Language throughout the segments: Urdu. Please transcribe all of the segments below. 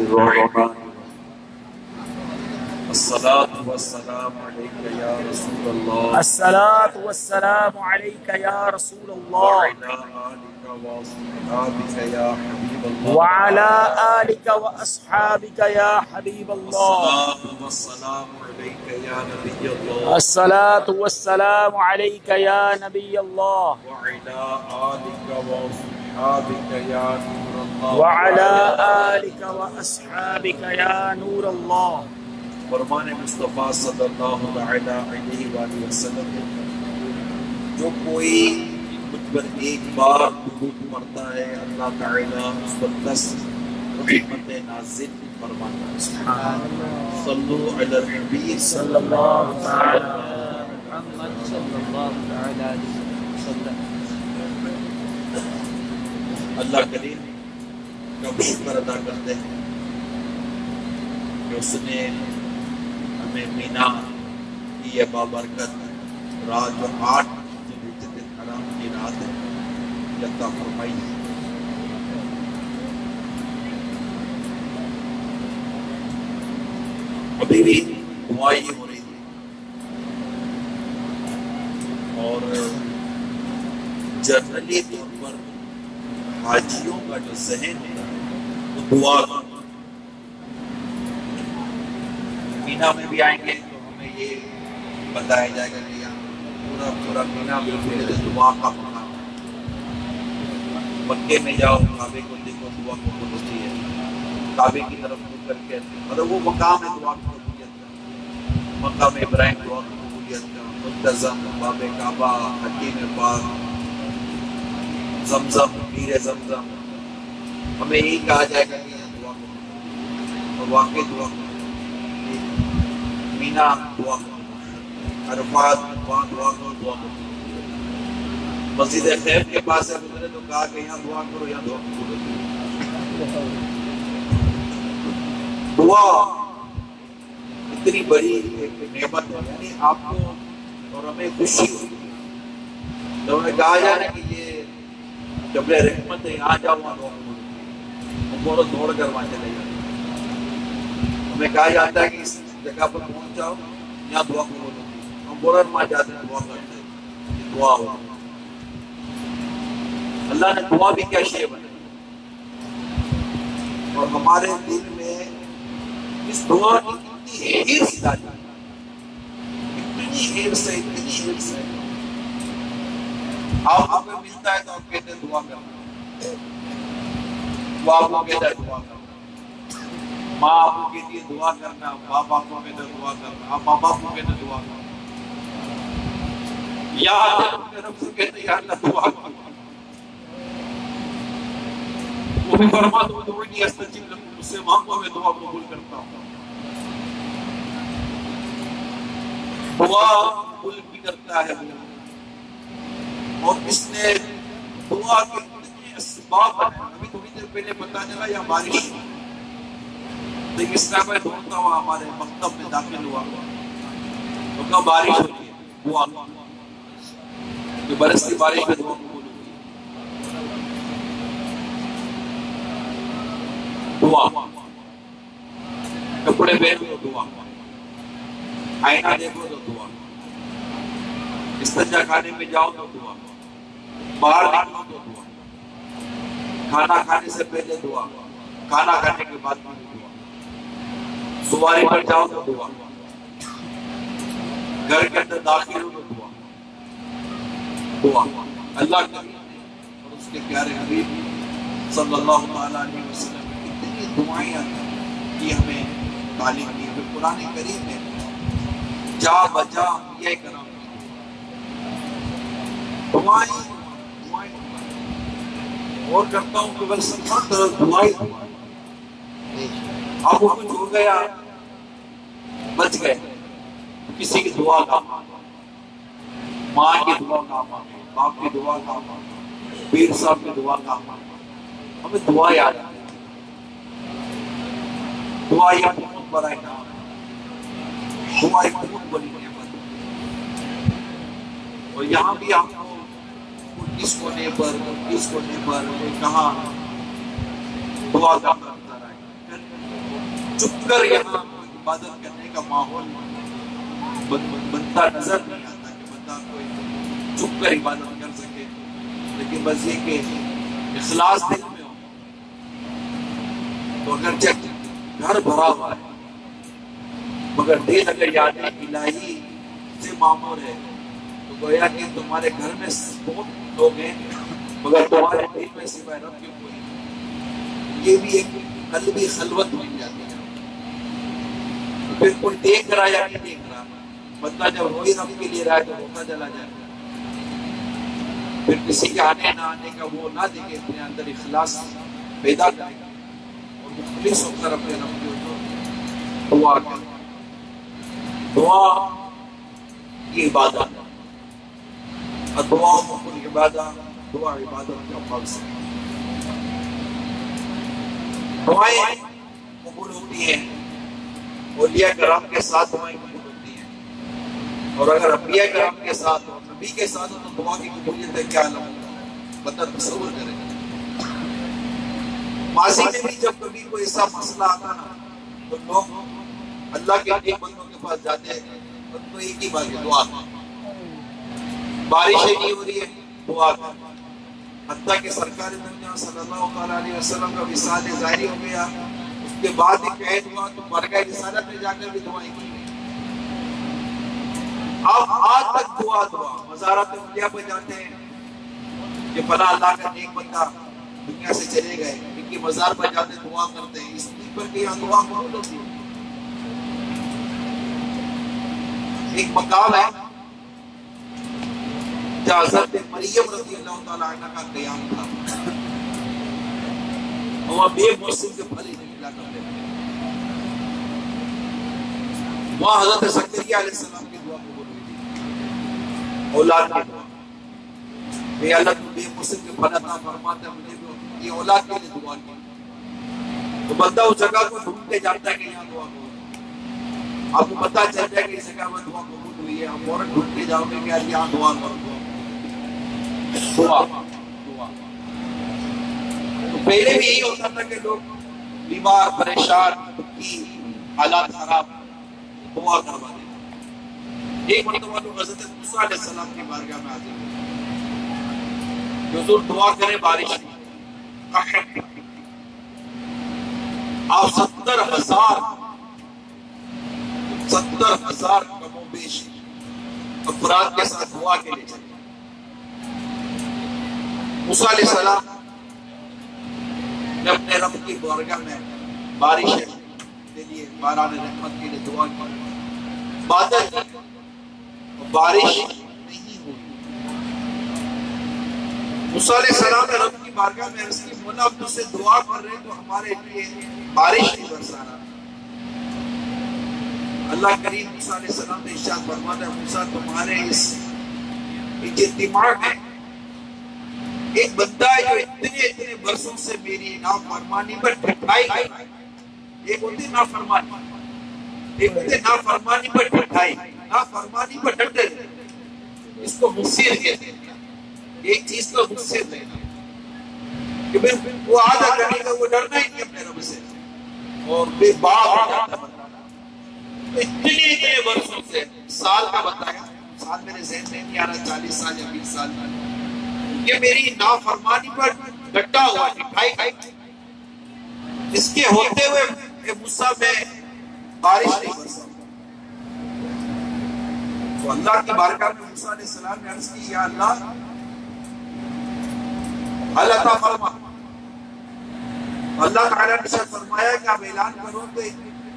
الرحمن الصلاة والسلام عليك يا رسول الله الصلاة والسلام عليك يا رسول الله وعلى آلك وأصحابك يا حبيب الله وعلى آلك وأصحابك يا حبيب الله الصلاة والسلام عليك يا نبي الله الصلاة والسلام عليك يا نبي الله وعلى آلك وأصحابك يا نور الله وعلى آلك وأصحابك يا نور الله فرمان مصطفیٰ صلی اللہ علیہ وآلہ وسلم جو کوئی مجھ پر ایک بار درود پڑھتا ہے اللہ تعالیٰ اس پر 10 رحمت نازل فرماتا ہے. صلو علی الحبیب صلی اللہ تعالی محمد صلی اللہ تعالی علیہ وسلم. اللہ کریم کا شکر ادا کرتے ہیں کہ اس نے ہمیں مینا کی یہ بابرکت رات جو 8 ذوالحجۃ الحرام کی رات ہے عطا فرمائی. ابھی بھی دعا یہ ہو رہی ہے اور جنرلی طور پر حاجیوں کا جو ذہن ہے وہ دعا مینا میں بھی آئیں گے تو ہمیں یہ بتایا جائے گا کہ یہاں پورا مینا میں دعا کا مقام ہے. مکے میں جاؤ کعبے کو دیکھو دعا قبول ہوتی ہے. کعبے کی طرف منہ کر کے مطلب وہ مقام ہے دعا کی قبولیت کا. مقام ابراہیم دعا کی قبولیت کا منتظم باب کعبہ حکیم پاک زمزم پیر زمزم ہمیں یہی کہا جائے گا کہ یہاں دعا قبول اور واقع دعا قبول. مینا دعا عرفات وہاں دعا کرو دعا کرو. مسجد خیف کے پاس ہے گزرے تو کہا کہ یہاں دعا کرو یہاں دعا قبول ہوتی ہے. دعا اتنی بڑی ایک نعمت ہے یعنی آپ کو اور ہمیں خوشی ہوتی ہے تو ہمیں کہا جائے نا کہ یہ جبل رحمت ہے یہاں جاؤ وہاں دعا قبول ہوتی ہے. ہم بہت دوڑ کر وہاں چلے جاتے ہیں. ہمیں کہا جاتا ہے کہ اس جگہ پر پہنچ جاؤ یہاں دعا قبول ہوتی ہے. ہم بولر ماں جاتے ہیں دعا کرتے ہیں دعا ہو. اللہ نے دعا بھی کیا شے بنائی اور ہمارے دل میں اس دعا کی اتنی حرص ڈالی اتنی حرص ہے آپ ہمیں ملتا ہے تو آپ کہتے ہیں دعا کرنا. وہ آپ کو کہتا ہے دعا کرنا. ماں آپ کو کہتی ہے دعا کرنا. باپ آپ کو کہتے ہیں دعا کرنا. آپ ماں باپ کو کہتے ہیں دعا کرنا. یا رب سے کہتے ہیں یا اللہ دعا کرنا. وہ بھی فرما دو دعونی استجب لکم مجھ سے مانگو میں دعا قبول کرتا ہوں. دعا قبول بھی کرتا ہے اور اس نے دعا کے اتنے اسباب بنائے. ابھی تھوڑی دیر پہلے پتہ چلا یا بارش لیکن اس طرح میں دوڑتا ہوا ہمارے مکتب میں داخل ہوا تو کہا بارش ہوتی ہے دعا کہ برستی بارش میں دعا قبول ہوتی ہے. دعا کپڑے پہنو تو دعا آئینہ دیکھو تو دعا استنجا کھانے میں جاؤ تو دعا باہر نکلو تو دعا کھانا کھانے سے پہلے دعا کھانا کھانے کے بعد دعا سواری پر جاؤ تو دعا گھر کے اندر داخل ہو تو دعا. اللہ کریم اور اس کے پیارے حبیب صلی اللہ علیہ وسلم کتنی دعائیں کی ہمیں تعلیم دی. ہمیں قرآن کریم میں جا بجا یہ کرام دعائیں اور کرتا ہوں کہ بس ہر طرف دعائیں آپ کو کچھ ہو گیا بچ گئے کسی کی دعا کا ماں کی دعا کا باپ کی دعا کا پیر صاحب کی دعا کا ہمیں دعا یاد ہے. دعا یہ بہت بڑا انعام ہے. دعا ایک بہت بڑی نعمت ہے اور یہاں بھی آپ کو اس کونے پر کہاں دعا کرنا چپ کر یہاں عبادت کرنے کا ماحول بنتا نظر نہیں آتا کہ بندہ کوئی چپ کر عبادت کر سکے، لیکن بس یہ کہ اخلاص دل میں ہو تو اگرچہ گھر بھرا ہوا ہے مگر دل اگر یاد الہی سے معمور ہے تو گویا کہ تمہارے گھر میں بہت لوگ ہیں مگر تمہارے دل میں سوائے رب کے کوئی نہیں۔ یہ بھی ایک قلبی خلوت مل جاتی ہے، پھر کوئی دیکھ رہا یا نہیں دیکھ رہا، بندہ جب وہی رب کے لیے رہا ہے تو ہوتا چلا جائے، پھر کسی کے آنے نہ آنے کا وہ نہ دیکھے، اپنے اندر اخلاص پیدا کرے گا اور مخلص ہو کر اپنے رب کے اوپر دعا کرے۔ دعا کی عبادت، دعا مقبول عبادت، دعا عبادت کا مقصد۔ دعائیں قبول ہوتی ہیں، اولیاء کرام کے ساتھ دعائیں قبول ہوتی ہیں، اور اگر انبیاء کرام کے ساتھ اور نبی کے ساتھ ہو تو دعا کی قبولیت ہے کیا عالم ہوگا، بندہ تصور کرے۔ ماضی میں بھی جب کبھی کوئی ایسا مسئلہ آتا نا تو لوگ اللہ کے نیک بندوں کے پاس جاتے ہیں، ان کو ایک ہی بات ہے، دعا۔ بارشیں نہیں ہو رہی ہے، دعا کر۔ حتیٰ کہ سرکار دنیا صلی اللہ علیہ وسلم کا وصال ظاہری ہو گیا، اس کے بعد ایک عہد ہوا تو برگاہ رسالت میں جا کر بھی دعائیں کی گئی۔ اب آج تک دعا مزارات اولیاء پہ جاتے ہیں کہ فلاں اللہ کا نیک بندہ دنیا سے چلے گئے، ان کی مزار پر جاتے دعا کرتے ہیں، اس لیے پر کہ یہاں دعا قبول ہوتی ہے۔ ایک مقام ہے جہاں حضرت مریم رضی اللہ تعالیٰ عنہ کا قیام تھا، وہاں بے موسم کے پھل ہی نہیں ملا کرتے تھے، وہاں حضرت زکریا علیہ السلام کی دعا قبول ہوئی تھی، اولاد کی دعا۔ اے اللہ تو بے موسم کے پھل عطا فرماتا ہے، مجھے بھی یہ اولاد کے لیے دعا کی۔ تو بندہ اس جگہ کو ڈھونڈتے جاتا ہے کہ یہاں دعا قبول، آپ کو پتہ چل جائے کہ اس جگہ میں دعا قبول ہوئی ہے، آپ فوراً ڈھونڈتے جاؤ گے کہ یہاں دعا کرو، دعا۔ تو پہلے بھی یہی ہوتا تھا کہ لوگ بیمار پریشان دکھی حالات خراب دعا کروا دیتے۔ ایک مرتبہ لوگ حضرت موسیٰ علیہ السلام کی بارگاہ میں حاضر ہوئے کہ حضور دعا کریں بارش کی۔ آپ 70,000 کم و بیش افراد کے ساتھ دعا کے لیے چلے۔ موسیٰ علیہ السلام نے اپنے رب کی بارگاہ میں بارش کے لیے، باران رحمت کے لیے دعا کی، بادل بارش نہیں ہوئی۔ موسیٰ علیہ السلام نے رب کی بارگاہ میں عرض کی، مولا اب تجھ سے دعا کر رہے تو ہمارے لیے بارش نہیں برسا رہا۔ اللہ کریم موسیٰ علیہ السلام نے ارشاد فرمایا، موسیٰ تمہارے اس اجتماع میں ایک بندہ ہے جو اتنے برسوں سے میری نافرمانی پر ڈٹائی کر رہا ہے۔ ایک ہوتی نافرمانی، ایک ہوتی نافرمانی پر ڈٹائی، نافرمانی پر ڈٹے، اس کو مصیر کہتے ہیں، ایک چیز کو مصیر لینا کہ وہ آدھا کرنے کا وہ ڈرنا ہی نہیں اپنے رب سے اور بے باک ہو جاتا ہے۔ اتنے برسوں سے، سال کا بتایا، سال میرے ذہن میں نہیں آ رہا، 40 سال یا 20 سال یہ میری نافرمانی پر ڈٹا ہوا ہے، اس کے ہوتے ہوئے موسیٰ میں بارش نہیں برسا۔ تو اللہ کی بارگاہ میں موسیٰ علیہ السلام نے عرض کی، یا اللہ عطا فرما۔ اللہ تعالیٰ نے فرمایا کہ آپ اعلان کرو کہ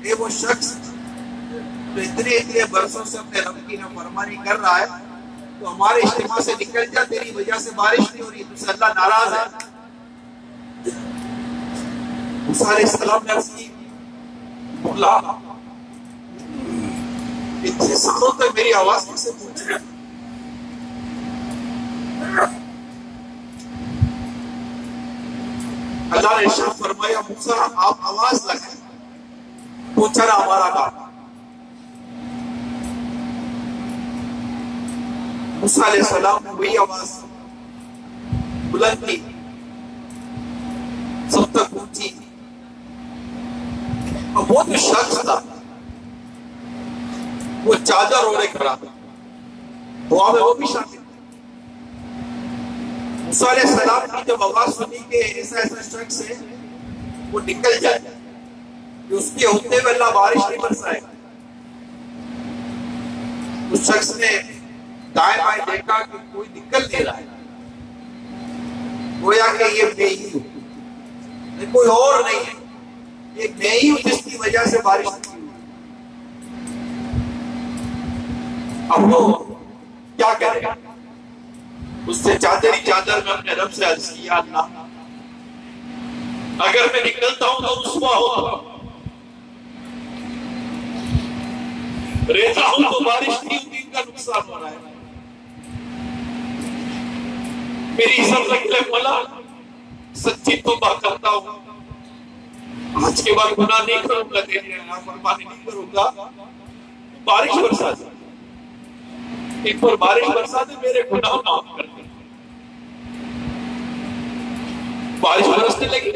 اے وہ شخص جو اتنے برسوں سے اپنے رب کی نافرمانی کر رہا ہے تو ہمارے اجتماع سے نکل جا، تیری وجہ سے بارش نہیں ہو رہی، تجھ سے اللہ ناراض ہے۔ موسیٰ علیہ السلام نے عرض کی، مولا اتنے سالوں تک میری آواز کیسے پہنچ رہی؟ اللہ نے ارشاد فرمایا، موسیٰ آپ آواز لگائیں، پہنچنا ہمارا کام۔ موسیٰ علیہ السلام نے وہی آواز بلند کی، سب تک پہنچی اور وہ جو شخص تھا وہ چادر اوڑھے کھڑا تھا، دعا میں وہ بھی شامل تھا۔ موسیٰ علیہ السلام کی جب آواز سنی کہ ایسا ایسا شخص ہے وہ نکل جائے کہ اس کے ہوتے ہوئے اللہ بارش نہیں برسائے، اس شخص نے دائیں بائیں دیکھا کہ کوئی نکل نہیں رہا ہے، گویا کہ یہ میں ہی ہوں، کوئی اور نہیں ہے، یہ میں ہی ہوں جس کی وجہ سے بارش نہیں ہوئی۔ اب وہ کیا کرے گا؟ اس سے چادر ہی چادر میں اپنے رب سے عرض کیا، اللہ اگر میں نکلتا ہوں تو رسوا ہوتا ہوں، رہتا ہوں تو بارش نہیں ہوتی، ان کا نقصان ہو رہا ہے، میری عزت رکھ لے مولا، سچی توبہ کرتا ہوں، آج کے بعد گناہ نہیں کروں گا، تیری نافرمانی نہیں کروں گا، بارش برسا دے، ایک پر بارش برسا دے، میرے گناہ معاف کر دے۔ بارش برسنے لگی،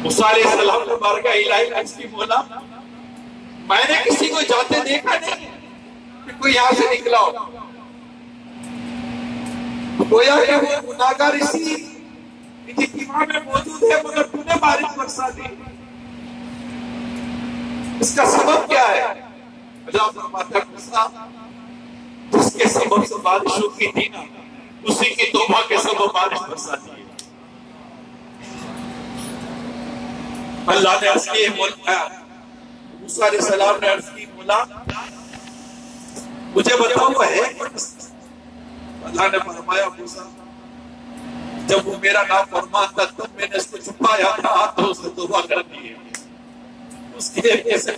موسیٰ علیہ السلام نے بارگاہ الہی عرض کی، مولا میں نے کسی کو جاتے دیکھا نہیں کہ کوئی یہاں سے نکلا ہو، گویا کہ وہ گناہگار اسی اجتماع میں موجود ہے مگر تو نے بارش برسا دی، اس کا سبب کیا ہے؟ اللہ فرماتا ہے موسیٰ جس کے سبب سے بارش ہوتی تھی نا، اسی کی توبہ کے سبب بارش برسا دی۔ اللہ نے عرض کی، موسیٰ علیہ السلام نے عرض کی، مولا مجھے بتاؤ وہ ہے؟ اللہ نے فرمایا موسیٰ جب وہ میرا نام فرمان تھا تب میں نے اس کو چھپایا تھا تو اس نے توبہ کر دی ہے، اس کے لیے کیسے